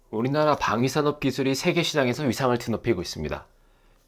우리나라 방위산업 기술이 세계 시장에서 위상을 드높이고 있습니다.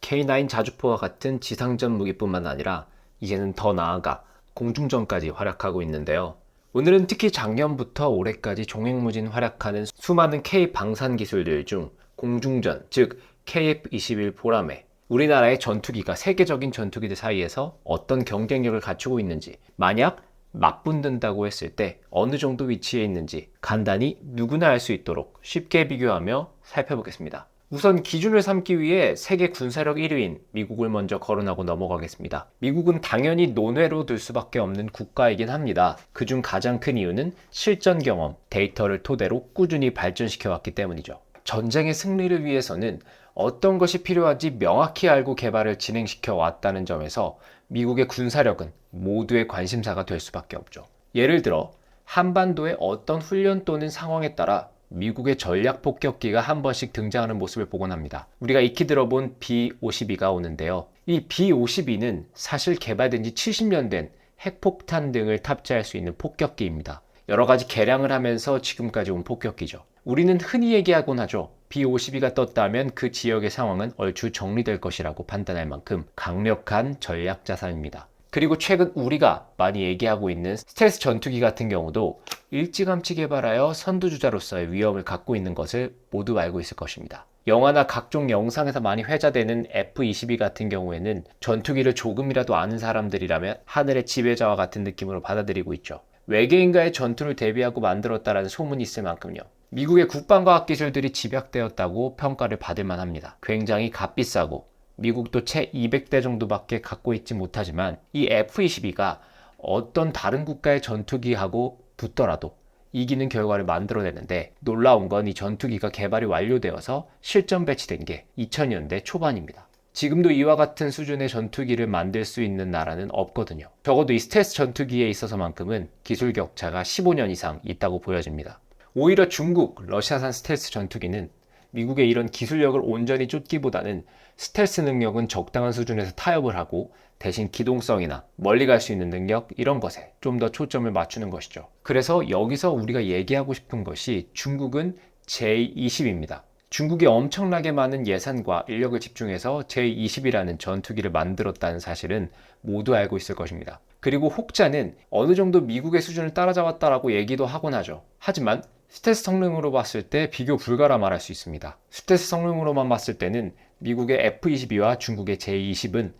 K9 자주포와 같은 지상전 무기뿐만 아니라 이제는 더 나아가 공중전까지 활약하고 있는데요. 오늘은 특히 작년부터 올해까지 종횡무진 활약하는 수많은 K 방산 기술들 중 공중전, 즉 KF-21 보라매, 우리나라의 전투기가 세계적인 전투기들 사이에서 어떤 경쟁력을 갖추고 있는지, 만약 맞붙는다고 했을 때 어느 정도 위치에 있는지 간단히 누구나 알 수 있도록 쉽게 비교하며 살펴보겠습니다. 우선 기준을 삼기 위해 세계 군사력 1위인 미국을 먼저 거론하고 넘어가겠습니다. 미국은 당연히 논외로 둘 수밖에 없는 국가이긴 합니다. 그중 가장 큰 이유는 실전 경험, 데이터를 토대로 꾸준히 발전시켜왔기 때문이죠. 전쟁의 승리를 위해서는 어떤 것이 필요한지 명확히 알고 개발을 진행시켜 왔다는 점에서 미국의 군사력은 모두의 관심사가 될 수밖에 없죠. 예를 들어 한반도의 어떤 훈련 또는 상황에 따라 미국의 전략 폭격기가 한 번씩 등장하는 모습을 보곤 합니다. 우리가 익히 들어본 B-52가 오는데요. 이 B-52는 사실 개발된 지 70년 된 핵폭탄 등을 탑재할 수 있는 폭격기입니다. 여러 가지 개량을 하면서 지금까지 온 폭격기죠. 우리는 흔히 얘기하곤 하죠. B-52가 떴다면 그 지역의 상황은 얼추 정리될 것이라고 판단할 만큼 강력한 전략 자산입니다. 그리고 최근 우리가 많이 얘기하고 있는 스텔스 전투기 같은 경우도 일찌감치 개발하여 선두주자로서의 위험을 갖고 있는 것을 모두 알고 있을 것입니다. 영화나 각종 영상에서 많이 회자되는 F-22 같은 경우에는 전투기를 조금이라도 아는 사람들이라면 하늘의 지배자와 같은 느낌으로 받아들이고 있죠. 외계인과의 전투를 대비하고 만들었다라는 소문이 있을 만큼요. 미국의 국방과학 기술들이 집약되었다고 평가를 받을 만합니다. 굉장히 값비싸고 미국도 채 200대 정도밖에 갖고 있지 못하지만 이 F-22가 어떤 다른 국가의 전투기하고 붙더라도 이기는 결과를 만들어내는데 놀라운 건 이 전투기가 개발이 완료되어서 실전 배치된 게 2000년대 초반입니다. 지금도 이와 같은 수준의 전투기를 만들 수 있는 나라는 없거든요. 적어도 이 스텔스 전투기에 있어서만큼은 기술 격차가 15년 이상 있다고 보여집니다. 오히려 중국, 러시아산 스텔스 전투기는 미국의 이런 기술력을 온전히 쫓기보다는 스텔스 능력은 적당한 수준에서 타협을 하고 대신 기동성이나 멀리 갈 수 있는 능력 이런 것에 좀 더 초점을 맞추는 것이죠. 그래서 여기서 우리가 얘기하고 싶은 것이 중국은 J-20입니다. 중국이 엄청나게 많은 예산과 인력을 집중해서 J-20이라는 전투기를 만들었다는 사실은 모두 알고 있을 것입니다. 그리고 혹자는 어느 정도 미국의 수준을 따라잡았다라고 얘기도 하곤 하죠. 하지만 스텔스 성능으로 봤을 때 비교 불가라 말할 수 있습니다. 스텔스 성능으로만 봤을 때는 미국의 F-22와 중국의 J-20은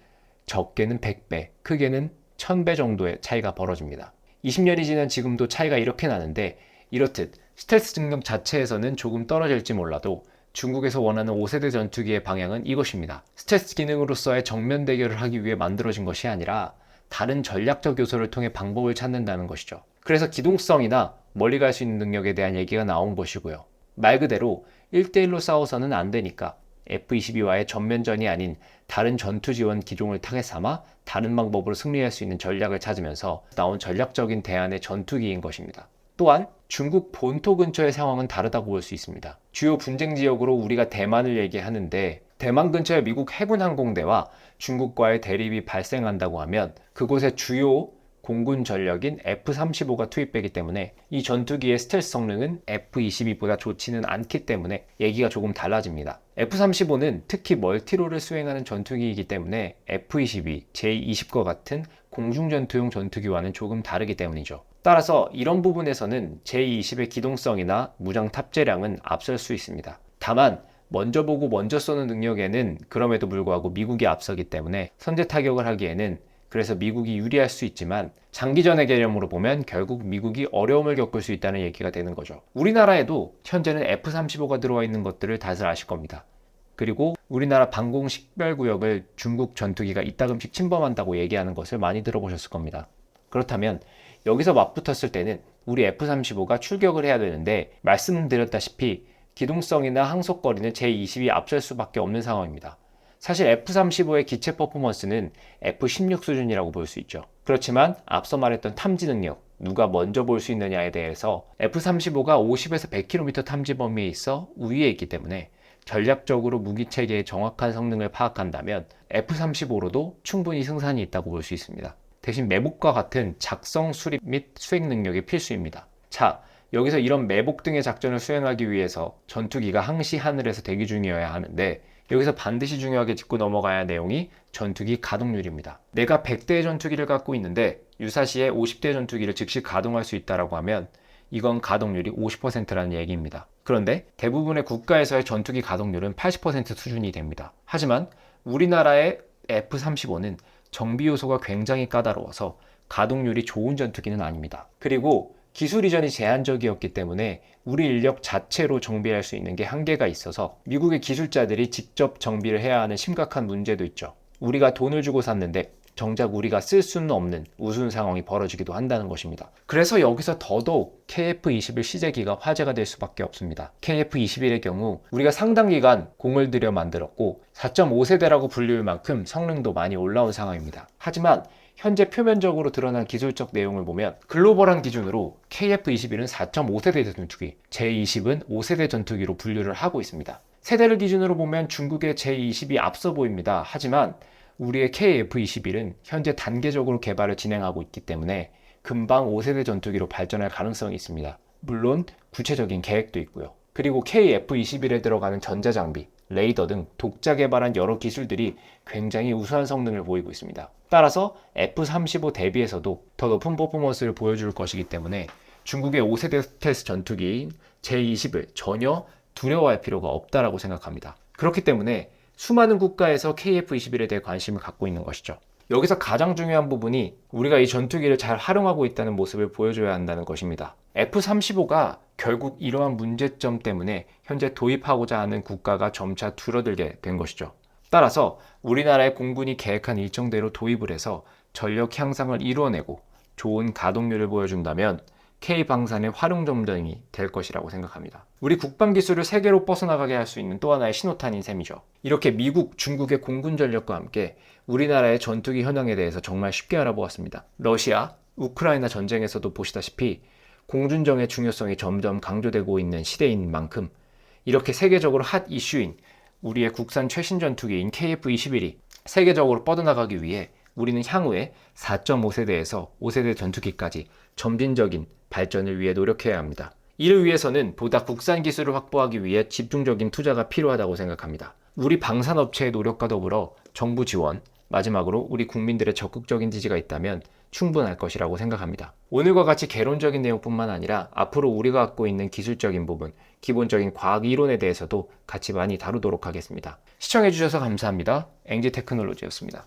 적게는 100배, 크게는 1000배 정도의 차이가 벌어집니다. 20년이 지난 지금도 차이가 이렇게 나는데 이렇듯 스텔스 능력 자체에서는 조금 떨어질지 몰라도 중국에서 원하는 5세대 전투기의 방향은 이것입니다. 스텔스 기능으로서의 정면 대결을 하기 위해 만들어진 것이 아니라 다른 전략적 요소를 통해 방법을 찾는다는 것이죠. 그래서 기동성이나 멀리 갈 수 있는 능력에 대한 얘기가 나온 것이고요. 말 그대로 1대1로 싸워서는 안 되니까 F-22와의 전면전이 아닌 다른 전투 지원 기종을 타겟 삼아 다른 방법으로 승리할 수 있는 전략을 찾으면서 나온 전략적인 대안의 전투기인 것입니다. 또한 중국 본토 근처의 상황은 다르다고 볼 수 있습니다. 주요 분쟁 지역으로 우리가 대만을 얘기하는데 대만 근처의 미국 해군 항공대와 중국과의 대립이 발생한다고 하면 그곳의 주요 공군 전력인 F-35가 투입되기 때문에 이 전투기의 스텔스 성능은 F-22보다 좋지는 않기 때문에 얘기가 조금 달라집니다. F-35는 특히 멀티롤을 수행하는 전투기이기 때문에 F-22, J-20과 같은 공중전투용 전투기와는 조금 다르기 때문이죠. 따라서 이런 부분에서는 J-20의 기동성이나 무장 탑재량은 앞설 수 있습니다. 다만 먼저 보고 먼저 쏘는 능력에는 그럼에도 불구하고 미국이 앞서기 때문에 선제 타격을 하기에는 그래서 미국이 유리할 수 있지만 장기전의 개념으로 보면 결국 미국이 어려움을 겪을 수 있다는 얘기가 되는 거죠. 우리나라에도 현재는 F-35가 들어와 있는 것들을 다들 아실 겁니다. 그리고 우리나라 방공 식별구역을 중국 전투기가 이따금씩 침범한다고 얘기하는 것을 많이 들어보셨을 겁니다. 그렇다면 여기서 맞붙었을 때는 우리 F-35가 출격을 해야 되는데 말씀드렸다시피 기동성이나 항속거리는 J-20이 앞설 수밖에 없는 상황입니다. 사실 F-35의 기체 퍼포먼스는 F-16 수준이라고 볼 수 있죠. 그렇지만 앞서 말했던 탐지 능력, 누가 먼저 볼 수 있느냐에 대해서 F-35가 50에서 100km 탐지 범위에 있어 우위에 있기 때문에 전략적으로 무기체계의 정확한 성능을 파악한다면 F-35로도 충분히 승산이 있다고 볼 수 있습니다. 대신 매복과 같은 작성, 수립 및 수행 능력이 필수입니다. 자, 여기서 이런 매복 등의 작전을 수행하기 위해서 전투기가 항시 하늘에서 대기 중이어야 하는데 여기서 반드시 중요하게 짚고 넘어가야 할 내용이 전투기 가동률입니다. 내가 100대의 전투기를 갖고 있는데 유사시에 50대의 전투기를 즉시 가동할 수 있다고 하면 이건 가동률이 50%라는 얘기입니다. 그런데 대부분의 국가에서의 전투기 가동률은 80% 수준이 됩니다. 하지만 우리나라의 F-35는 정비 요소가 굉장히 까다로워서 가동률이 좋은 전투기는 아닙니다. 그리고 기술 이전이 제한적이었기 때문에 우리 인력 자체로 정비할 수 있는 게 한계가 있어서 미국의 기술자들이 직접 정비를 해야 하는 심각한 문제도 있죠. 우리가 돈을 주고 샀는데 정작 우리가 쓸 수는 없는 우스운 상황이 벌어지기도 한다는 것입니다. 그래서 여기서 더더욱 KF-21 시제기가 화제가 될 수밖에 없습니다. KF-21의 경우 우리가 상당 기간 공을 들여 만들었고 4.5세대라고 불릴 만큼 성능도 많이 올라온 상황입니다. 하지만 현재 표면적으로 드러난 기술적 내용을 보면 글로벌한 기준으로 KF-21은 4.5세대 전투기, J-20은 5세대 전투기로 분류를 하고 있습니다. 세대를 기준으로 보면 중국의 J-20이 앞서 보입니다. 하지만 우리의 KF-21은 현재 단계적으로 개발을 진행하고 있기 때문에 금방 5세대 전투기로 발전할 가능성이 있습니다. 물론 구체적인 계획도 있고요. 그리고 KF-21에 들어가는 전자장비, 레이더 등 독자 개발한 여러 기술들이 굉장히 우수한 성능을 보이고 있습니다. 따라서 F-35 대비해서도 더 높은 퍼포먼스를 보여줄 것이기 때문에 중국의 5세대 스텔스 전투기인 J-20을 전혀 두려워할 필요가 없다라고 생각합니다. 그렇기 때문에 수많은 국가에서 KF-21에 대해 관심을 갖고 있는 것이죠. 여기서 가장 중요한 부분이 우리가 이 전투기를 잘 활용하고 있다는 모습을 보여줘야 한다는 것입니다. F-35가 결국 이러한 문제점 때문에 현재 도입하고자 하는 국가가 점차 줄어들게 된 것이죠. 따라서 우리나라의 공군이 계획한 일정대로 도입을 해서 전력 향상을 이루어내고 좋은 가동률을 보여준다면 K방산의 활용점등이 될 것이라고 생각합니다. 우리 국방 기술을 세계로 뻗어나가게 할 수 있는 또 하나의 신호탄인 셈이죠. 이렇게 미국, 중국의 공군 전력과 함께 우리나라의 전투기 현황에 대해서 정말 쉽게 알아보았습니다. 러시아, 우크라이나 전쟁에서도 보시다시피 공군정의 중요성이 점점 강조되고 있는 시대인 만큼 이렇게 세계적으로 핫 이슈인 우리의 국산 최신 전투기인 KF-21이 세계적으로 뻗어나가기 위해 우리는 향후에 4.5세대에서 5세대 전투기까지 점진적인 발전을 위해 노력해야 합니다. 이를 위해서는 보다 국산 기술을 확보하기 위해 집중적인 투자가 필요하다고 생각합니다. 우리 방산업체의 노력과 더불어 정부 지원, 마지막으로 우리 국민들의 적극적인 지지가 있다면 충분할 것이라고 생각합니다. 오늘과 같이 개론적인 내용뿐만 아니라 앞으로 우리가 갖고 있는 기술적인 부분, 기본적인 과학 이론에 대해서도 같이 많이 다루도록 하겠습니다. 시청해주셔서 감사합니다. 앵지테크놀로지였습니다.